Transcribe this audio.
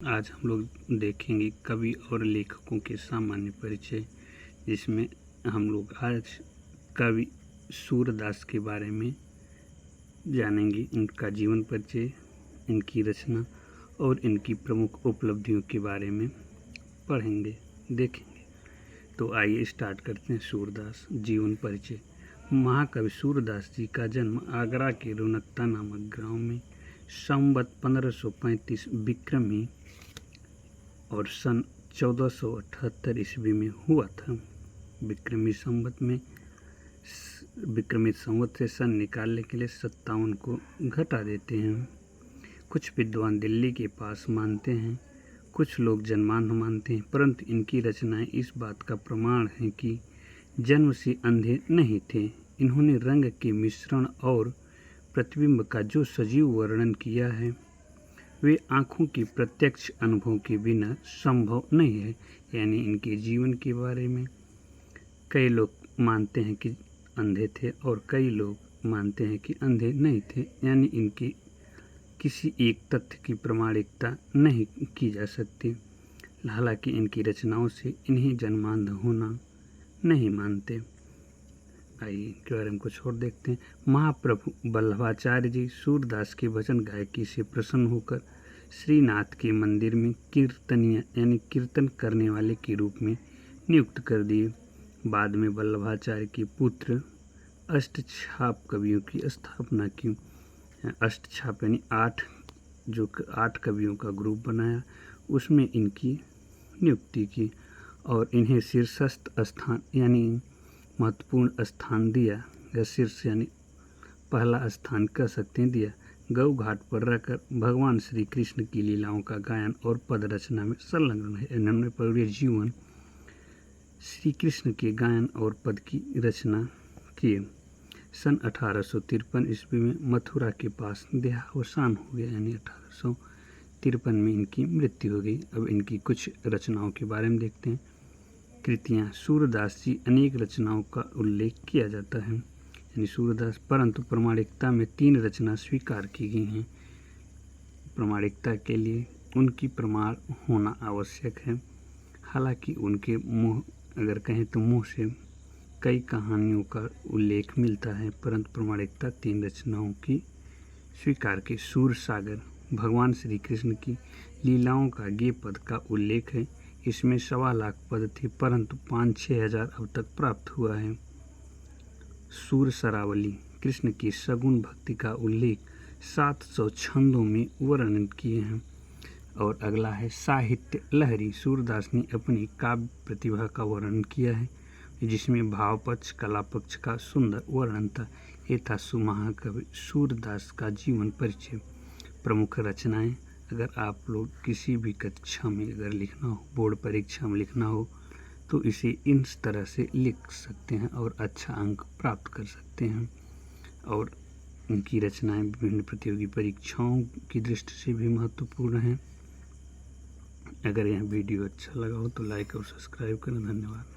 आज हम लोग देखेंगे कवि और लेखकों के सामान्य परिचय, जिसमें हम लोग आज कवि सूरदास के बारे में जानेंगे। इनका जीवन परिचय, इनकी रचना और इनकी प्रमुख उपलब्धियों के बारे में पढ़ेंगे, देखेंगे। तो आइए स्टार्ट करते हैं। सूरदास जीवन परिचय। महाकवि सूरदास जी का जन्म आगरा के रौनकता नामक गांव में संवत 1535 विक्रमी और सन 1478 ईस्वी में हुआ था। विक्रमी संवत से सन निकालने के लिए 57 को घटा देते हैं। कुछ विद्वान दिल्ली के पास मानते हैं, कुछ लोग जन्मांध मानते हैं, परंतु इनकी रचनाएं इस बात का प्रमाण हैं कि जन्म से अंधे नहीं थे। इन्होंने रंग के मिश्रण और प्रतिबिंब का जो सजीव वर्णन किया है, वे आँखों के प्रत्यक्ष अनुभव के बिना संभव नहीं है। यानी इनके जीवन के बारे में कई लोग मानते हैं कि अंधे थे और कई लोग मानते हैं कि अंधे नहीं थे। यानी इनकी किसी एक तथ्य की प्रामाणिकता नहीं की जा सकती। हालांकि इनकी रचनाओं से इन्हें जन्मांध होना नहीं मानते। आइए इनके बारे में कुछ और देखते हैं। महाप्रभु वल्लभाचार्य जी सूरदास की वचन गायकी से प्रसन्न होकर श्रीनाथ के मंदिर में कीर्तनिया यानी कीर्तन करने वाले के रूप में नियुक्त कर दिए। बाद में वल्लभाचार्य के पुत्र अष्टछाप कवियों की स्थापना की। अष्टछाप यानी 8 कवियों का ग्रुप बनाया, उसमें इनकी नियुक्ति की और इन्हें शीर्षस्थ स्थान यानी महत्वपूर्ण स्थान दिया, या शीर्ष यानी पहला स्थान कह सकते हैं दिया। गौ घाट पर रहकर भगवान श्री कृष्ण की लीलाओं का गायन और पद रचना में संलग्न है। इन्होंने पूरे जीवन श्री कृष्ण के गायन और पद की रचना किए। सन 1853 ईस्वी में मथुरा के पास देहावसान हो गया, यानी 1853 में इनकी मृत्यु हो गई। अब इनकी कुछ रचनाओं के बारे में देखते हैं। कृतियाँ। सूरदास जी अनेक रचनाओं का उल्लेख किया जाता है, यानी सूरदास, परंतु प्रामाणिकता में 3 रचना स्वीकार की गई हैं। प्रामाणिकता के लिए उनकी प्रमाण होना आवश्यक है। हालांकि उनके मुँह अगर कहें तो मुँह से कई कहानियों का उल्लेख मिलता है, परंतु प्रामाणिकता 3 रचनाओं की स्वीकार की। सूर सागर भगवान श्री कृष्ण की लीलाओं का गे पद का उल्लेख है। इसमें 1.25 लाख पद थे, परंतु 5-6 हज़ार अब तक प्राप्त हुआ है। सूर सरावली कृष्ण की सगुण भक्ति का उल्लेख 700 छंदों में वर्णन किए हैं। और अगला है साहित्य लहरी। सूरदास ने अपनी काव्य प्रतिभा का वर्णन किया है, जिसमें भाव पक्ष कला पक्ष का सुंदर वर्णन था। ये था महाकवि सूरदास का जीवन परिचय। प्रमुख रचनाएं, अगर आप लोग किसी भी कक्षा में अगर लिखना हो, बोर्ड परीक्षा में लिखना हो, तो इसे इस तरह से लिख सकते हैं और अच्छा अंक प्राप्त कर सकते हैं। और इनकी रचनाएं विभिन्न प्रतियोगी परीक्षाओं की दृष्टि से भी महत्वपूर्ण हैं। अगर यह वीडियो अच्छा लगा हो तो लाइक और सब्सक्राइब करें। धन्यवाद।